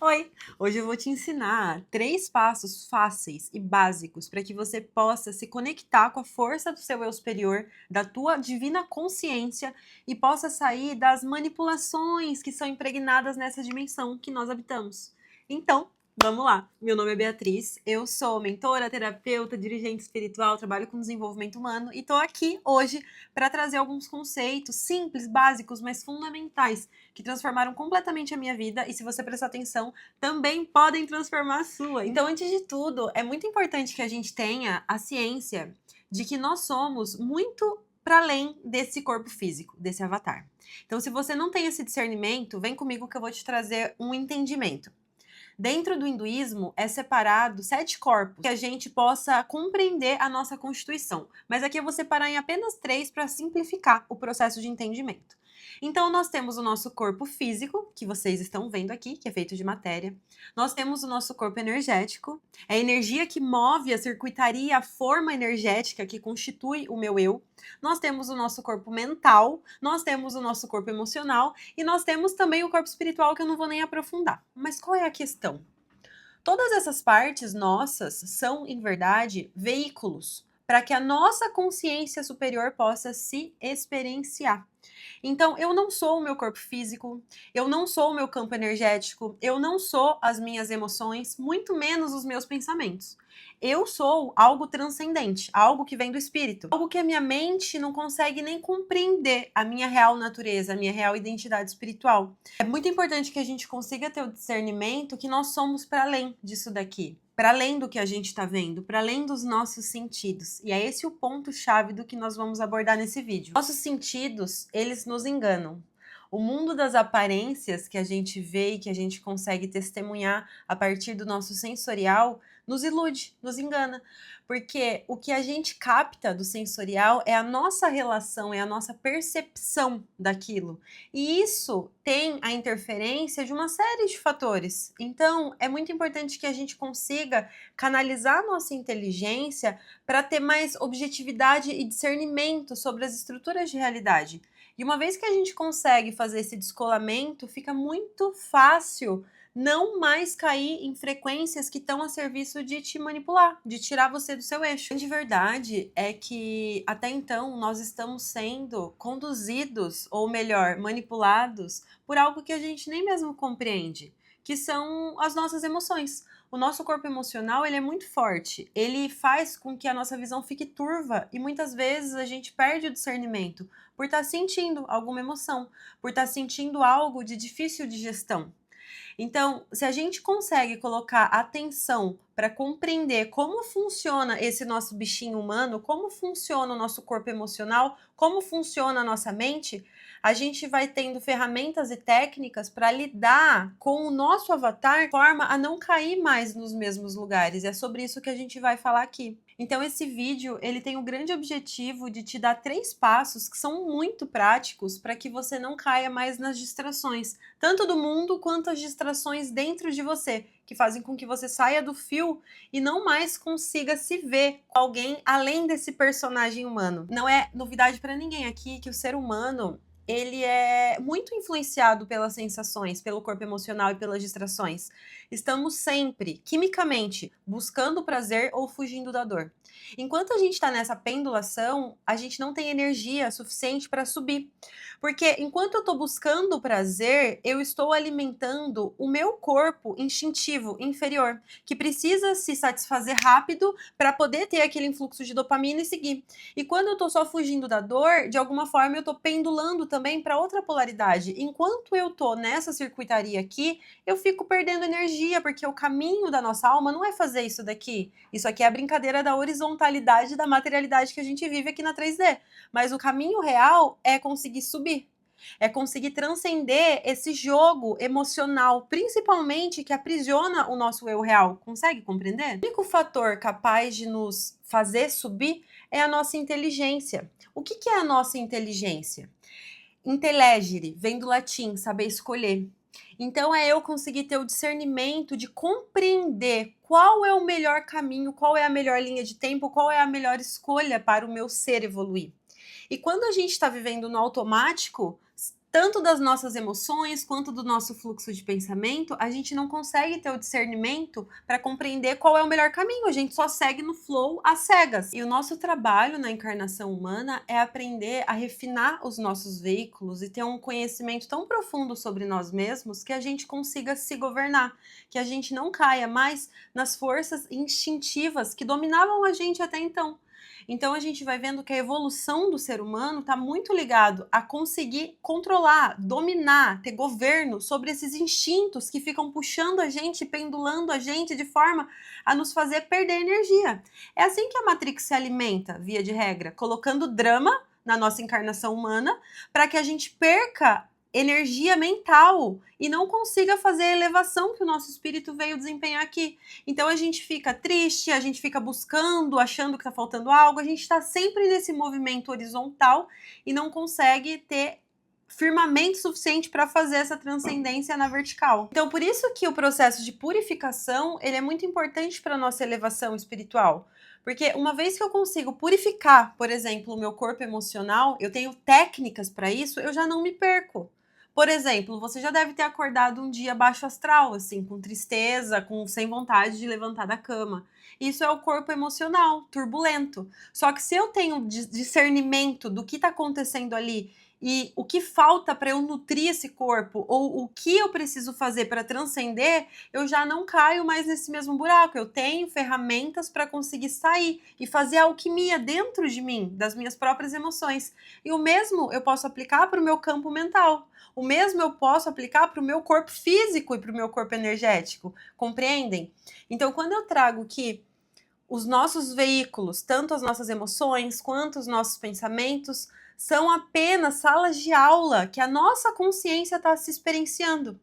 Oi! Hoje eu vou te ensinar 3 passos fáceis e básicos para que você possa se conectar com a força do seu eu superior, da tua divina consciência e possa sair das manipulações que são impregnadas nessa dimensão que nós habitamos. Então, vamos lá! Meu nome é Beatriz, eu sou mentora, terapeuta, dirigente espiritual, trabalho com desenvolvimento humano e tô aqui hoje para trazer alguns conceitos simples, básicos, mas fundamentais que transformaram completamente a minha vida e, se você prestar atenção, também podem transformar a sua. Então, antes de tudo, é muito importante que a gente tenha a ciência de que nós somos muito para além desse corpo físico, desse avatar. Então, se você não tem esse discernimento, vem comigo que eu vou te trazer um entendimento. Dentro do hinduísmo é separado 7 corpos que a gente possa compreender a nossa constituição. Mas aqui eu vou separar em apenas 3 para simplificar o processo de entendimento. Então, nós temos o nosso corpo físico, que vocês estão vendo aqui, que é feito de matéria. Nós temos o nosso corpo energético, é a energia que move a circuitaria, a forma energética que constitui o meu eu. Nós temos o nosso corpo mental, nós temos o nosso corpo emocional e nós temos também o corpo espiritual, que eu não vou nem aprofundar. Mas qual é a questão? Todas essas partes nossas são, em verdade, veículos para que a nossa consciência superior possa se experienciar. Então, eu não sou o meu corpo físico, eu não sou o meu campo energético, eu não sou as minhas emoções, muito menos os meus pensamentos. Eu sou algo transcendente, algo que vem do espírito, algo que a minha mente não consegue nem compreender a minha real natureza, a minha real identidade espiritual. É muito importante que a gente consiga ter o discernimento que nós somos para além disso daqui, para além do que a gente está vendo, para além dos nossos sentidos. E é esse o ponto-chave do que nós vamos abordar nesse vídeo. Nossos sentidos, eles nos enganam. O mundo das aparências que a gente vê e que a gente consegue testemunhar a partir do nosso sensorial nos ilude, nos engana. Porque o que a gente capta do sensorial é a nossa relação, é a nossa percepção daquilo. E isso tem a interferência de uma série de fatores. Então, é muito importante que a gente consiga canalizar a nossa inteligência para ter mais objetividade e discernimento sobre as estruturas de realidade. E uma vez que a gente consegue fazer esse descolamento, fica muito fácil não mais cair em frequências que estão a serviço de te manipular, de tirar você do seu eixo. De verdade é que até então nós estamos sendo conduzidos, ou melhor, manipulados por algo que a gente nem mesmo compreende, que são as nossas emoções. O nosso corpo emocional, ele é muito forte, ele faz com que a nossa visão fique turva e muitas vezes a gente perde o discernimento por estar sentindo alguma emoção, por estar sentindo algo de difícil digestão. Então, se a gente consegue colocar atenção para compreender como funciona esse nosso bichinho humano, como funciona o nosso corpo emocional, como funciona a nossa mente, a gente vai tendo ferramentas e técnicas para lidar com o nosso avatar de forma a não cair mais nos mesmos lugares. E é sobre isso que a gente vai falar aqui. Então, esse vídeo, ele tem o grande objetivo de te dar 3 passos que são muito práticos para que você não caia mais nas distrações, tanto do mundo quanto as distrações dentro de você, que fazem com que você saia do fio e não mais consiga se ver com alguém além desse personagem humano. Não é novidade para ninguém aqui que o ser humano, ele é muito influenciado pelas sensações, pelo corpo emocional e pelas distrações. Estamos sempre, quimicamente, buscando o prazer ou fugindo da dor. Enquanto a gente está nessa pendulação, a gente não tem energia suficiente para subir. Porque enquanto eu estou buscando o prazer, eu estou alimentando o meu corpo instintivo inferior, que precisa se satisfazer rápido para poder ter aquele influxo de dopamina e seguir. E quando eu estou só fugindo da dor, de alguma forma eu estou pendulando também para outra polaridade. Enquanto eu estou nessa circuitaria aqui, eu fico perdendo energia, porque o caminho da nossa alma não é fazer isso daqui. Isso aqui é a brincadeira da horizontalidade, da materialidade que a gente vive aqui na 3D. Mas o caminho real é conseguir subir. É conseguir transcender esse jogo emocional, principalmente que aprisiona o nosso eu real. Consegue compreender? O único fator capaz de nos fazer subir é a nossa inteligência. O que é a nossa inteligência? Intellegere vem do latim, saber escolher. Então é eu conseguir ter o discernimento de compreender qual é o melhor caminho, qual é a melhor linha de tempo, qual é a melhor escolha para o meu ser evoluir. E quando a gente está vivendo no automático, tanto das nossas emoções quanto do nosso fluxo de pensamento, a gente não consegue ter o discernimento para compreender qual é o melhor caminho, a gente só segue no flow às cegas. E o nosso trabalho na encarnação humana é aprender a refinar os nossos veículos e ter um conhecimento tão profundo sobre nós mesmos que a gente consiga se governar, que a gente não caia mais nas forças instintivas que dominavam a gente até então. Então a gente vai vendo que a evolução do ser humano está muito ligado a conseguir controlar, dominar, ter governo sobre esses instintos que ficam puxando a gente, pendulando a gente de forma a nos fazer perder energia. É assim que a Matrix se alimenta, via de regra, colocando drama na nossa encarnação humana para que a gente perca energia mental e não consiga fazer a elevação que o nosso espírito veio desempenhar aqui. Então a gente fica triste, a gente fica buscando, achando que está faltando algo, a gente está sempre nesse movimento horizontal e não consegue ter firmamento suficiente para fazer essa transcendência na vertical. Então por isso que o processo de purificação, ele é muito importante para a nossa elevação espiritual. Porque uma vez que eu consigo purificar, por exemplo, o meu corpo emocional, eu tenho técnicas para isso, eu já não me perco. Por exemplo, você já deve ter acordado um dia baixo astral, assim, com tristeza, sem vontade de levantar da cama. Isso é o corpo emocional, turbulento. Só que se eu tenho discernimento do que está acontecendo ali e o que falta para eu nutrir esse corpo, ou o que eu preciso fazer para transcender, eu já não caio mais nesse mesmo buraco. Eu tenho ferramentas para conseguir sair e fazer a alquimia dentro de mim, das minhas próprias emoções. E o mesmo eu posso aplicar para o meu campo mental. O mesmo eu posso aplicar para o meu corpo físico e para o meu corpo energético. Compreendem? Então, quando eu trago que os nossos veículos, tanto as nossas emoções quanto os nossos pensamentos, são apenas salas de aula que a nossa consciência está se experienciando.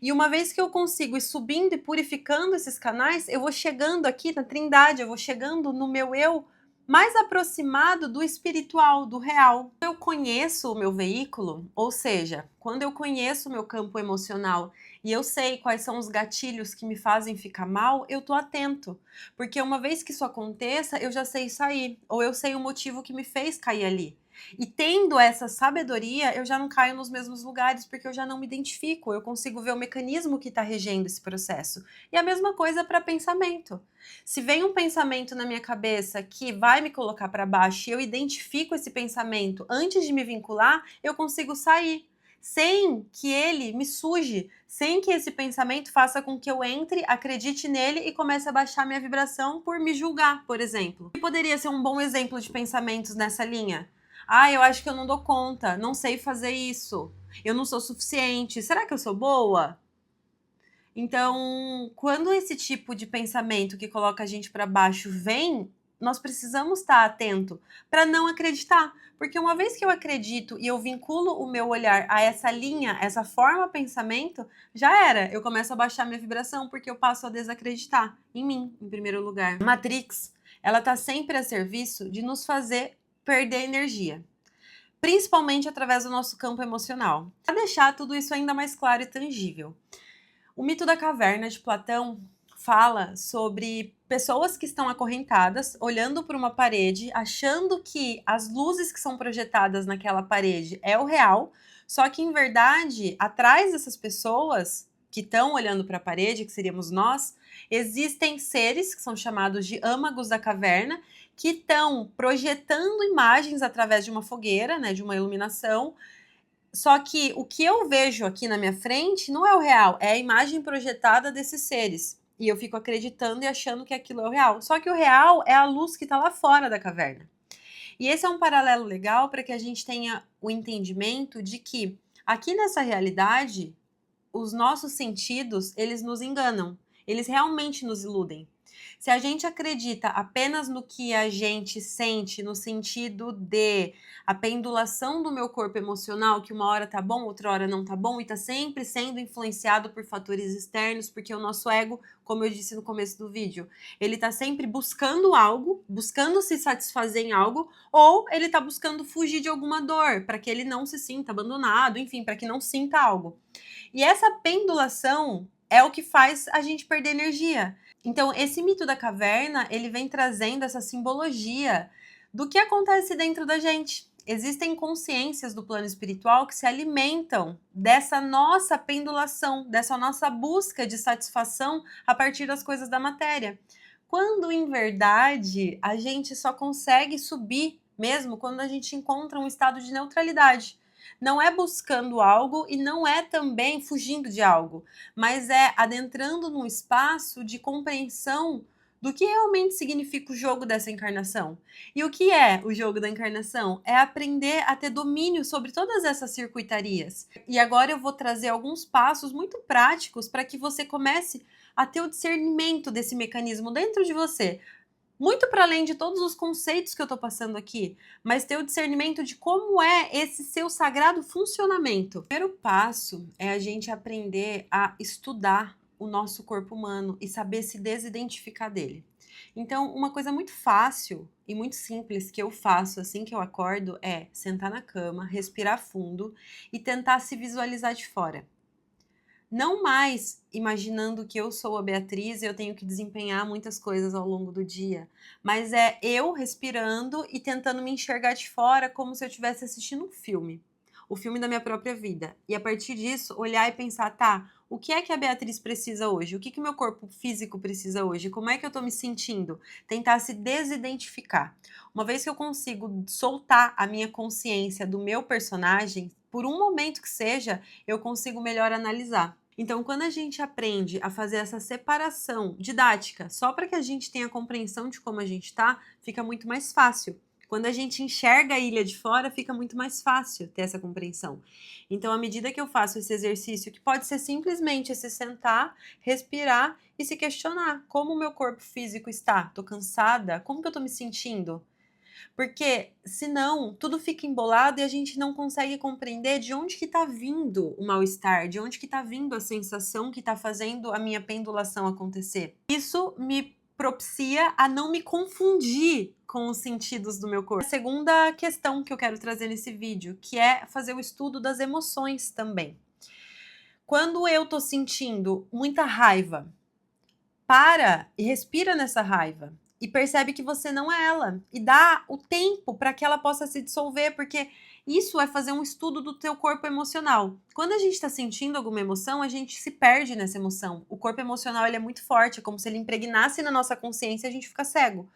E uma vez que eu consigo ir subindo e purificando esses canais, eu vou chegando aqui na Trindade, eu vou chegando no meu eu mais aproximado do espiritual, do real. Eu conheço o meu veículo, ou seja, quando eu conheço o meu campo emocional e eu sei quais são os gatilhos que me fazem ficar mal, eu tô atento. Porque uma vez que isso aconteça, eu já sei sair, ou eu sei o motivo que me fez cair ali. E tendo essa sabedoria, eu já não caio nos mesmos lugares, porque eu já não me identifico, eu consigo ver o mecanismo que está regendo esse processo. E a mesma coisa para pensamento. Se vem um pensamento na minha cabeça que vai me colocar para baixo e eu identifico esse pensamento antes de me vincular, eu consigo sair. Sem que ele me suje, sem que esse pensamento faça com que eu entre, acredite nele e comece a baixar minha vibração por me julgar, por exemplo. E poderia ser um bom exemplo de pensamentos nessa linha? Ah, eu acho que eu não dou conta, não sei fazer isso, eu não sou suficiente, será que eu sou boa? Então, quando esse tipo de pensamento que coloca a gente para baixo vem, nós precisamos estar atento para não acreditar, porque uma vez que eu acredito e eu vinculo o meu olhar a essa linha, essa forma pensamento, já era, eu começo a baixar minha vibração porque eu passo a desacreditar em mim, em primeiro lugar. A Matrix, ela tá sempre a serviço de nos fazer perder energia, principalmente através do nosso campo emocional. Para deixar tudo isso ainda mais claro e tangível, o mito da caverna de Platão fala sobre pessoas que estão acorrentadas, olhando para uma parede, achando que as luzes que são projetadas naquela parede é o real, só que em verdade, atrás dessas pessoas que estão olhando para a parede, que seríamos nós, existem seres que são chamados de âmagos da caverna, que estão projetando imagens através de uma fogueira, né, de uma iluminação. Só que o que eu vejo aqui na minha frente não é o real, é a imagem projetada desses seres. E eu fico acreditando e achando que aquilo é o real. Só que o real é a luz que está lá fora da caverna. E esse é um paralelo legal para que a gente tenha o entendimento de que aqui nessa realidade, os nossos sentidos, eles nos enganam. Eles realmente nos iludem. Se a gente acredita apenas no que a gente sente, no sentido de a pendulação do meu corpo emocional, que uma hora tá bom, outra hora não tá bom, e tá sempre sendo influenciado por fatores externos, porque o nosso ego, como eu disse no começo do vídeo, ele tá sempre buscando algo, buscando se satisfazer em algo, ou ele tá buscando fugir de alguma dor, para que ele não se sinta abandonado, enfim, para que não sinta algo. E essa pendulação é o que faz a gente perder energia. Então, esse mito da caverna, ele vem trazendo essa simbologia do que acontece dentro da gente. Existem consciências do plano espiritual que se alimentam dessa nossa pendulação, dessa nossa busca de satisfação a partir das coisas da matéria. Quando, em verdade, a gente só consegue subir mesmo quando a gente encontra um estado de neutralidade. Não é buscando algo e não é também fugindo de algo, mas é adentrando num espaço de compreensão do que realmente significa o jogo dessa encarnação. E o que é o jogo da encarnação? É aprender a ter domínio sobre todas essas circuitarias. E agora eu vou trazer alguns passos muito práticos para que você comece a ter o discernimento desse mecanismo dentro de você. Muito para além de todos os conceitos que eu estou passando aqui, mas ter o discernimento de como é esse seu sagrado funcionamento. O primeiro passo é a gente aprender a estudar o nosso corpo humano e saber se desidentificar dele. Então, uma coisa muito fácil e muito simples que eu faço assim que eu acordo é sentar na cama, respirar fundo e tentar se visualizar de fora. Não mais imaginando que eu sou a Beatriz e eu tenho que desempenhar muitas coisas ao longo do dia, mas é eu respirando e tentando me enxergar de fora como se eu estivesse assistindo um filme, o filme da minha própria vida. E a partir disso, olhar e pensar, tá, o que é que a Beatriz precisa hoje? O que que o meu corpo físico precisa hoje? Como é que eu tô me sentindo? Tentar se desidentificar. Uma vez que eu consigo soltar a minha consciência do meu personagem, por um momento que seja, eu consigo melhor analisar. Então, quando a gente aprende a fazer essa separação didática, só para que a gente tenha compreensão de como a gente está, fica muito mais fácil. Quando a gente enxerga a ilha de fora, fica muito mais fácil ter essa compreensão. Então, à medida que eu faço esse exercício, que pode ser simplesmente se sentar, respirar e se questionar como o meu corpo físico está? Tô cansada? Como que eu tô me sentindo? Porque senão tudo fica embolado e a gente não consegue compreender de onde que tá vindo o mal-estar, de onde que tá vindo a sensação que tá fazendo a minha pendulação acontecer. Isso me propicia a não me confundir com os sentidos do meu corpo. A segunda questão que eu quero trazer nesse vídeo, que é fazer o estudo das emoções também. Quando eu tô sentindo muita raiva, para e respira nessa raiva. E percebe que você não é ela. E dá o tempo para que ela possa se dissolver, porque isso é fazer um estudo do teu corpo emocional. Quando a gente está sentindo alguma emoção, a gente se perde nessa emoção. O corpo emocional ele é muito forte, é como se ele impregnasse na nossa consciência e a gente fica cego.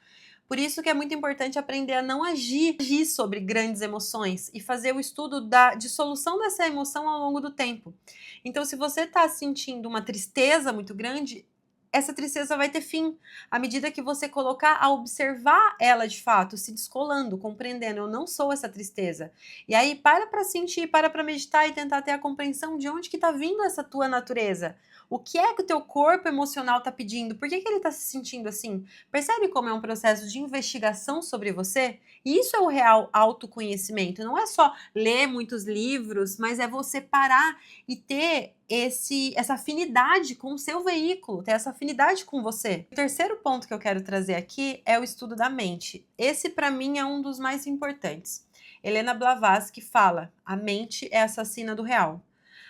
Por isso que é muito importante aprender a não agir sobre grandes emoções e fazer o estudo da dissolução dessa emoção ao longo do tempo. Então, se você está sentindo uma tristeza muito grande, essa tristeza vai ter fim à medida que você colocar a observar ela de fato, se descolando, compreendendo, eu não sou essa tristeza. E aí para sentir, para meditar e tentar ter a compreensão de onde que está vindo essa tua natureza. O que é que o teu corpo emocional está pedindo? Por que ele está se sentindo assim? Percebe como é um processo de investigação sobre você? E isso é o real autoconhecimento. Não é só ler muitos livros, mas é você parar e ter essa afinidade com o seu veículo, ter essa afinidade com você. O terceiro ponto que eu quero trazer aqui é o estudo da mente. Esse, para mim, é um dos mais importantes. Helena Blavatsky fala: a mente é assassina do real.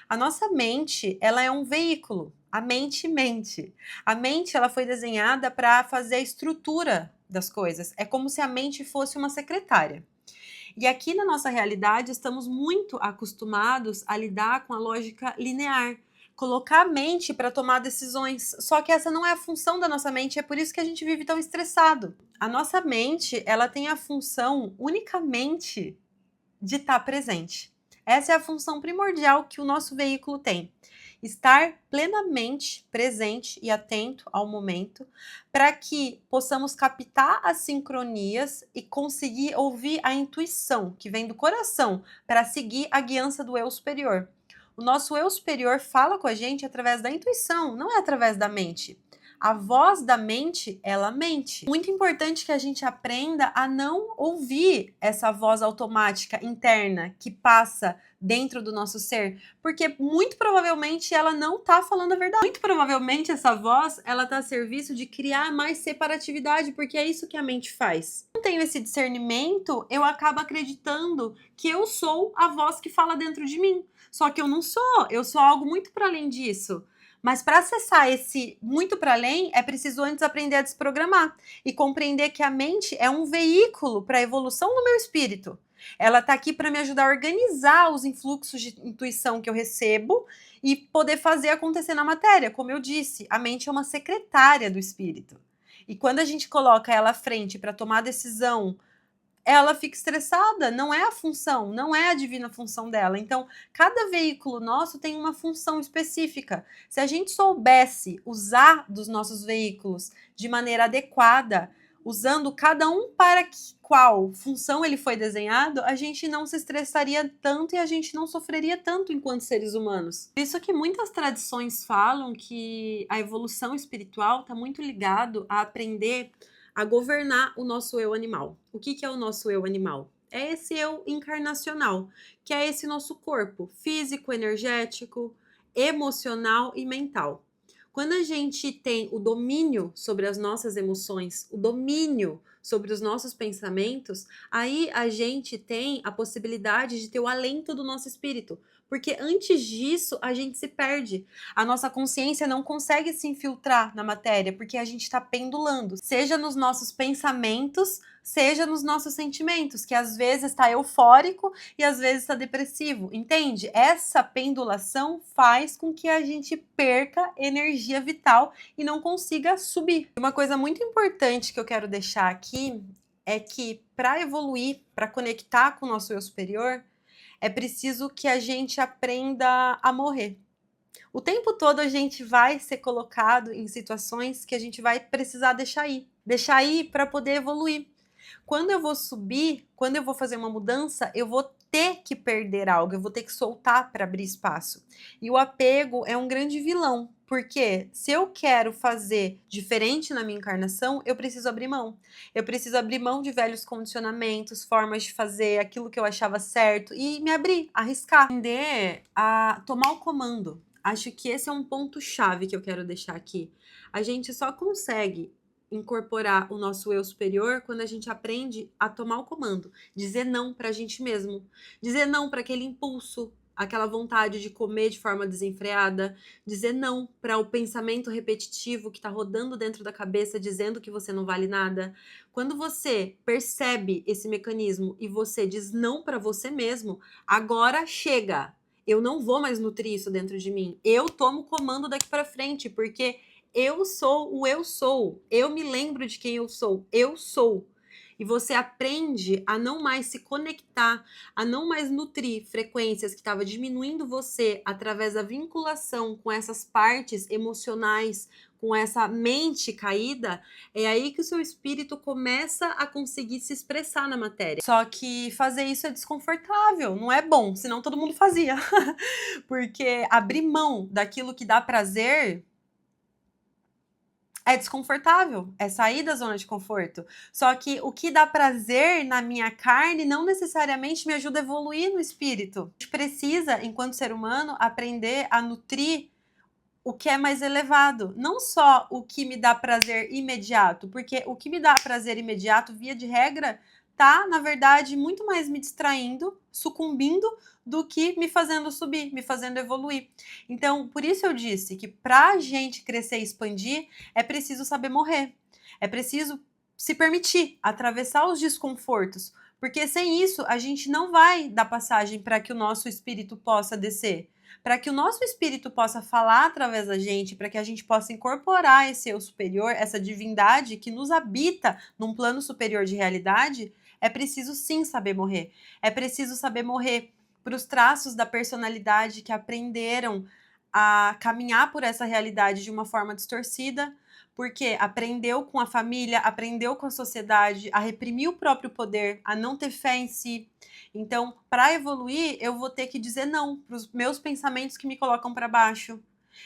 A nossa mente, ela é um veículo. A mente mente. A mente, ela foi desenhada para fazer a estrutura das coisas. É como se a mente fosse uma secretária. E aqui na nossa realidade estamos muito acostumados a lidar com a lógica linear, colocar a mente para tomar decisões. Só que essa não é a função da nossa mente, é por isso que a gente vive tão estressado. A nossa mente, ela tem a função unicamente de estar presente. Essa é a função primordial que o nosso veículo tem. Estar plenamente presente e atento ao momento para que possamos captar as sincronias e conseguir ouvir a intuição que vem do coração para seguir a guiança do eu superior. O nosso eu superior fala com a gente através da intuição, não é através da mente. A voz da mente, ela mente. Muito importante que a gente aprenda a não ouvir essa voz automática interna que passa dentro do nosso ser, porque muito provavelmente ela não tá falando a verdade. Muito provavelmente essa voz, ela tá a serviço de criar mais separatividade, porque é isso que a mente faz. Não tenho esse discernimento, eu acabo acreditando que eu sou a voz que fala dentro de mim. Só que eu não sou, eu sou algo muito para além disso. Mas para acessar esse muito para além, é preciso antes aprender a desprogramar e compreender que a mente é um veículo para a evolução do meu espírito. Ela tá aqui para me ajudar a organizar os influxos de intuição que eu recebo e poder fazer acontecer na matéria. Como eu disse, a mente é uma secretária do espírito. E quando a gente coloca ela à frente para tomar decisão, ela fica estressada, não é a função, não é a divina função dela. Então, cada veículo nosso tem uma função específica. Se a gente soubesse usar dos nossos veículos de maneira adequada, usando cada um para qual função ele foi desenhado, a gente não se estressaria tanto e a gente não sofreria tanto enquanto seres humanos. Por isso que muitas tradições falam que a evolução espiritual está muito ligado a aprender a governar o nosso eu animal. O que é o nosso eu animal? É esse eu encarnacional, que é esse nosso corpo físico, energético, emocional e mental. Quando a gente tem o domínio sobre as nossas emoções, o domínio sobre os nossos pensamentos, aí a gente tem a possibilidade de ter o alento do nosso espírito. Porque antes disso, a gente se perde. A nossa consciência não consegue se infiltrar na matéria, porque a gente está pendulando, seja nos nossos pensamentos, seja nos nossos sentimentos, que às vezes está eufórico e às vezes está depressivo, entende? Essa pendulação faz com que a gente perca energia vital e não consiga subir. Uma coisa muito importante que eu quero deixar aqui é que para evoluir, para conectar com o nosso eu superior, é preciso que a gente aprenda a morrer. O tempo todo a gente vai ser colocado em situações que a gente vai precisar deixar ir para poder evoluir. Quando eu vou subir, quando eu vou fazer uma mudança, eu vou ter que perder algo, eu vou ter que soltar para abrir espaço. E o apego é um grande vilão, porque se eu quero fazer diferente na minha encarnação, eu preciso abrir mão. Eu preciso abrir mão de velhos condicionamentos, formas de fazer aquilo que eu achava certo e me abrir, arriscar. Aprender a tomar o comando. Acho que esse é um ponto chave que eu quero deixar aqui. A gente só consegue incorporar o nosso eu superior quando a gente aprende a tomar o comando, dizer não pra gente mesmo, dizer não para aquele impulso, aquela vontade de comer de forma desenfreada, dizer não para o pensamento repetitivo que tá rodando dentro da cabeça dizendo que você não vale nada. Quando você percebe esse mecanismo e você diz não para você mesmo, agora chega. Eu não vou mais nutrir isso dentro de mim. Eu tomo o comando daqui para frente, porque eu sou o eu sou. Eu me lembro de quem eu sou. Eu sou. E você aprende a não mais se conectar, a não mais nutrir frequências que estavam diminuindo você através da vinculação com essas partes emocionais, com essa mente caída. É aí que o seu espírito começa a conseguir se expressar na matéria. Só que fazer isso é desconfortável, não é bom, senão todo mundo fazia. Porque abrir mão daquilo que dá prazer é desconfortável, é sair da zona de conforto. Só que o que dá prazer na minha carne não necessariamente me ajuda a evoluir no espírito. A gente precisa, enquanto ser humano, aprender a nutrir o que é mais elevado. Não só o que me dá prazer imediato, porque o que me dá prazer imediato, via de regra, tá, na verdade, muito mais me distraindo, sucumbindo, do que me fazendo subir, me fazendo evoluir. Então, por isso eu disse que pra gente crescer e expandir, é preciso saber morrer. É preciso se permitir atravessar os desconfortos, porque sem isso a gente não vai dar passagem para que o nosso espírito possa descer. Para que o nosso espírito possa falar através da gente, para que a gente possa incorporar esse eu superior, essa divindade que nos habita num plano superior de realidade, é preciso sim saber morrer. É preciso saber morrer para os traços da personalidade que aprenderam a caminhar por essa realidade de uma forma distorcida, porque aprendeu com a família, aprendeu com a sociedade a reprimir o próprio poder, a não ter fé em si. Então, para evoluir, eu vou ter que dizer não para os meus pensamentos que me colocam para baixo.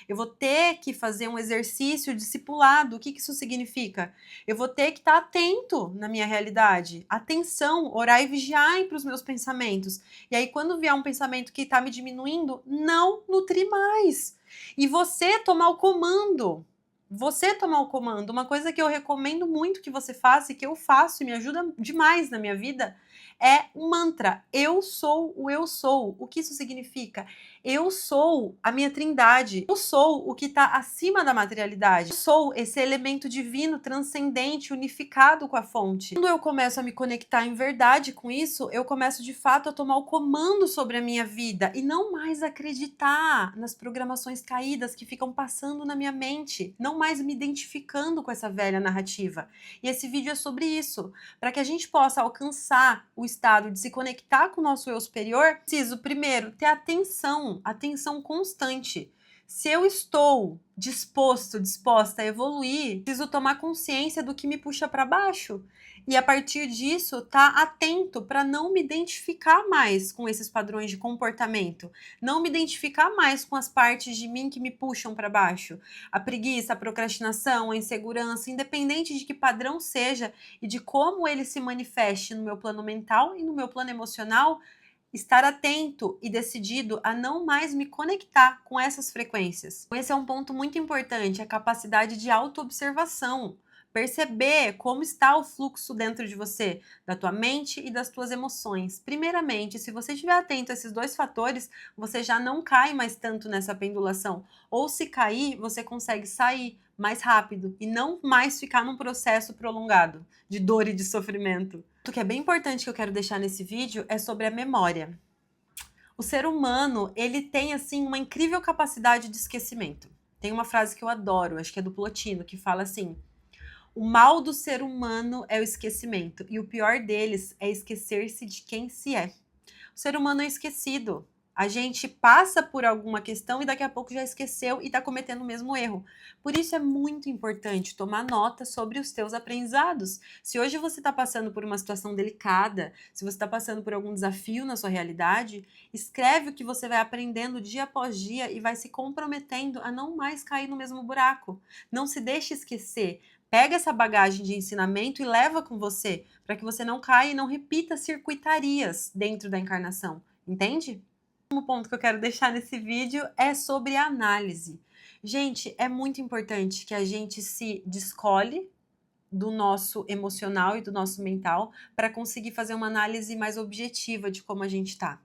Eu vou ter que fazer um exercício discipulado. O que isso significa? Eu vou ter que estar atento na minha realidade. Atenção, orar e vigiar para os meus pensamentos. E aí, quando vier um pensamento que está me diminuindo, não nutrir mais. E você tomar o comando. Você tomar o comando. Uma coisa que eu recomendo muito que você faça e que eu faço e me ajuda demais na minha vida é um mantra. Eu sou o eu sou. O que isso significa? Eu sou a minha trindade. Eu sou o que está acima da materialidade. Eu sou esse elemento divino, transcendente, unificado com a fonte. Quando eu começo a me conectar em verdade com isso, eu começo de fato a tomar o comando sobre a minha vida e não mais acreditar nas programações caídas que ficam passando na minha mente, não mais me identificando com essa velha narrativa. E esse vídeo é sobre isso. Para que a gente possa alcançar o estado de se conectar com o nosso eu superior, preciso primeiro ter atenção constante. Se eu estou disposta a evoluir, preciso tomar consciência do que me puxa para baixo. E a partir disso, tá atento para não me identificar mais com esses padrões de comportamento, não me identificar mais com as partes de mim que me puxam para baixo. A preguiça, a procrastinação, a insegurança, independente de que padrão seja e de como ele se manifeste no meu plano mental e no meu plano emocional, estar atento e decidido a não mais me conectar com essas frequências. Esse é um ponto muito importante, a capacidade de autoobservação. Perceber como está o fluxo dentro de você, da tua mente e das tuas emoções. Primeiramente, se você estiver atento a esses dois fatores, você já não cai mais tanto nessa pendulação. Ou se cair, você consegue sair mais rápido e não mais ficar num processo prolongado de dor e de sofrimento. O que é bem importante que eu quero deixar nesse vídeo é sobre a memória. O ser humano, ele tem assim uma incrível capacidade de esquecimento. Tem uma frase que eu adoro, acho que é do Plotino, que fala assim: o mal do ser humano é o esquecimento, e o pior deles é esquecer-se de quem se é. O ser humano é esquecido. A gente passa por alguma questão e daqui a pouco já esqueceu e está cometendo o mesmo erro. Por isso é muito importante tomar nota sobre os teus aprendizados. Se hoje você está passando por uma situação delicada, se você está passando por algum desafio na sua realidade, escreve o que você vai aprendendo dia após dia e vai se comprometendo a não mais cair no mesmo buraco. Não se deixe esquecer. Pega essa bagagem de ensinamento e leva com você, para que você não caia e não repita circuitarias dentro da encarnação, entende? O último ponto que eu quero deixar nesse vídeo é sobre a análise. Gente, é muito importante que a gente se descole do nosso emocional e do nosso mental para conseguir fazer uma análise mais objetiva de como a gente está.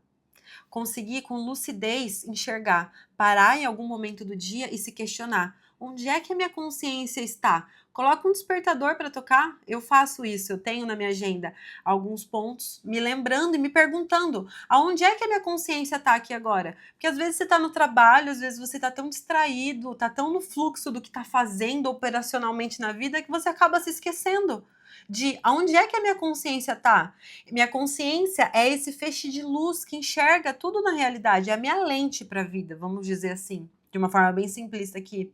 Conseguir com lucidez enxergar, parar em algum momento do dia e se questionar. Onde é que a minha consciência está? Coloca um despertador para tocar. Eu faço isso, eu tenho na minha agenda alguns pontos, me lembrando e me perguntando aonde é que a minha consciência está aqui agora? Porque às vezes você está no trabalho, às vezes você está tão distraído, está tão no fluxo do que está fazendo operacionalmente na vida que você acaba se esquecendo de aonde é que a minha consciência está. Minha consciência é esse feixe de luz que enxerga tudo na realidade, é a minha lente para a vida, vamos dizer assim, de uma forma bem simplista aqui.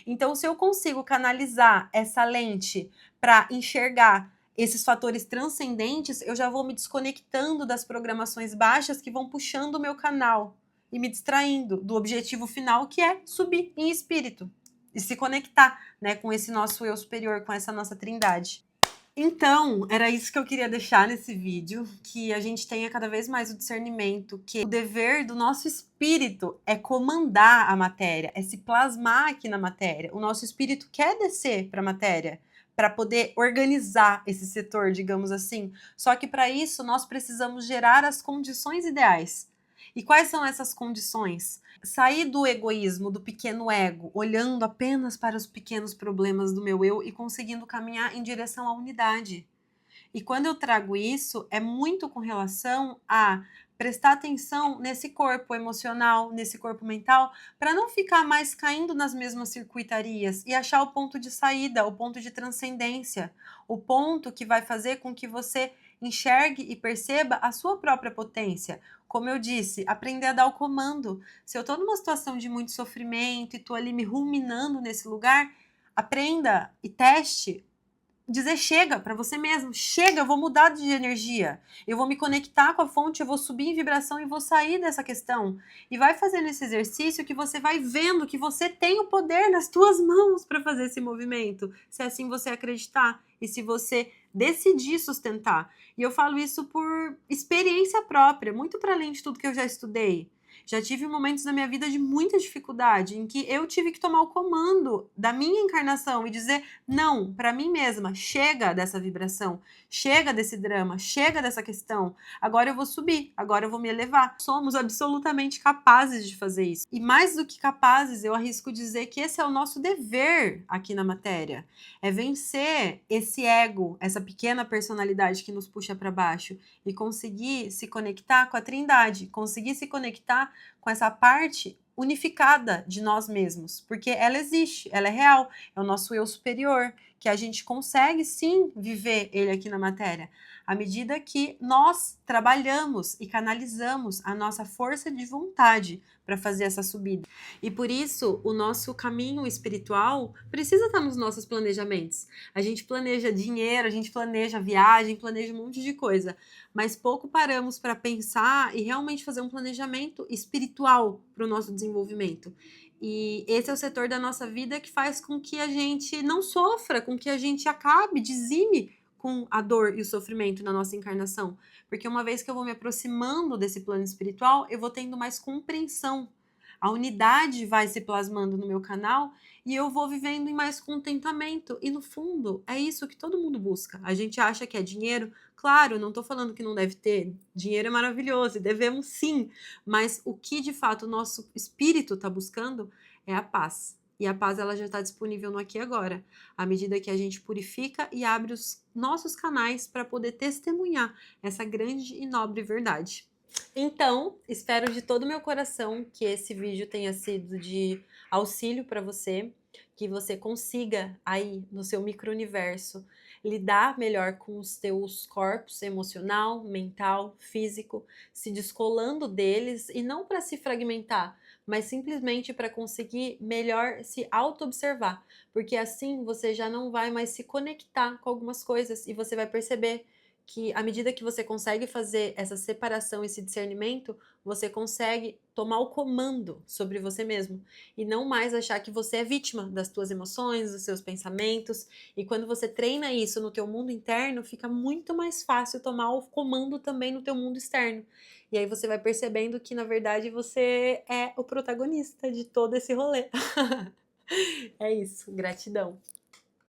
Então, se eu consigo canalizar essa lente para enxergar esses fatores transcendentes, eu já vou me desconectando das programações baixas que vão puxando o meu canal e me distraindo do objetivo final, que é subir em espírito e se conectar, né, com esse nosso eu superior, com essa nossa trindade. Então, era isso que eu queria deixar nesse vídeo, que a gente tenha cada vez mais o discernimento, que o dever do nosso espírito é comandar a matéria, é se plasmar aqui na matéria. O nosso espírito quer descer para a matéria, para poder organizar esse setor, digamos assim. Só que para isso nós precisamos gerar as condições ideais. E quais são essas condições? Sair do egoísmo, do pequeno ego, olhando apenas para os pequenos problemas do meu eu e conseguindo caminhar em direção à unidade. E quando eu trago isso, é muito com relação a prestar atenção nesse corpo emocional, nesse corpo mental, para não ficar mais caindo nas mesmas circuitarias e achar o ponto de saída, o ponto de transcendência, o ponto que vai fazer com que você enxergue e perceba a sua própria potência. Como eu disse, aprender a dar o comando. Se eu estou numa situação de muito sofrimento e estou ali me ruminando nesse lugar, aprenda e teste dizer chega para você mesmo, chega, eu vou mudar de energia, eu vou me conectar com a fonte, eu vou subir em vibração e vou sair dessa questão. E vai fazendo esse exercício que você vai vendo que você tem o poder nas tuas mãos para fazer esse movimento, se assim você acreditar e se você decidir sustentar. E eu falo isso por experiência própria, muito para além de tudo que eu já estudei. Já tive momentos na minha vida de muita dificuldade, em que eu tive que tomar o comando da minha encarnação e dizer não para mim mesma. Chega dessa vibração, chega desse drama, chega dessa questão. Agora eu vou subir, agora eu vou me elevar. Somos absolutamente capazes de fazer isso. E mais do que capazes, eu arrisco dizer que esse é o nosso dever aqui na matéria. É vencer esse ego, essa pequena personalidade que nos puxa para baixo e conseguir se conectar com a Trindade, conseguir se conectar com essa parte unificada de nós mesmos, porque ela existe, ela é real, é o nosso eu superior, que a gente consegue sim viver ele aqui na matéria, à medida que nós trabalhamos e canalizamos a nossa força de vontade para fazer essa subida. E por isso, o nosso caminho espiritual precisa estar nos nossos planejamentos. A gente planeja dinheiro, a gente planeja viagem, planeja um monte de coisa, mas pouco paramos para pensar e realmente fazer um planejamento espiritual para o nosso desenvolvimento. E esse é o setor da nossa vida que faz com que a gente não sofra, com que a gente acabe, dizime com a dor e o sofrimento na nossa encarnação. Porque uma vez que eu vou me aproximando desse plano espiritual, eu vou tendo mais compreensão. A unidade vai se plasmando no meu canal e eu vou vivendo em mais contentamento. E no fundo, é isso que todo mundo busca. A gente acha que é dinheiro. Claro, não estou falando que não deve ter. Dinheiro é maravilhoso e devemos sim. Mas o que de fato o nosso espírito está buscando é a paz. E a paz ela já está disponível no aqui e agora, à medida que a gente purifica e abre os nossos canais para poder testemunhar essa grande e nobre verdade. Então, espero de todo o meu coração que esse vídeo tenha sido de auxílio para você, que você consiga aí no seu micro-universo lidar melhor com os teus corpos emocional, mental, físico, se descolando deles e não para se fragmentar, mas simplesmente para conseguir melhor se auto-observar, porque assim você já não vai mais se conectar com algumas coisas e você vai perceber que à medida que você consegue fazer essa separação, esse discernimento, você consegue tomar o comando sobre você mesmo e não mais achar que você é vítima das tuas emoções, dos seus pensamentos. E quando você treina isso no teu mundo interno, fica muito mais fácil tomar o comando também no teu mundo externo. E aí você vai percebendo que na verdade você é o protagonista de todo esse rolê. É isso, gratidão.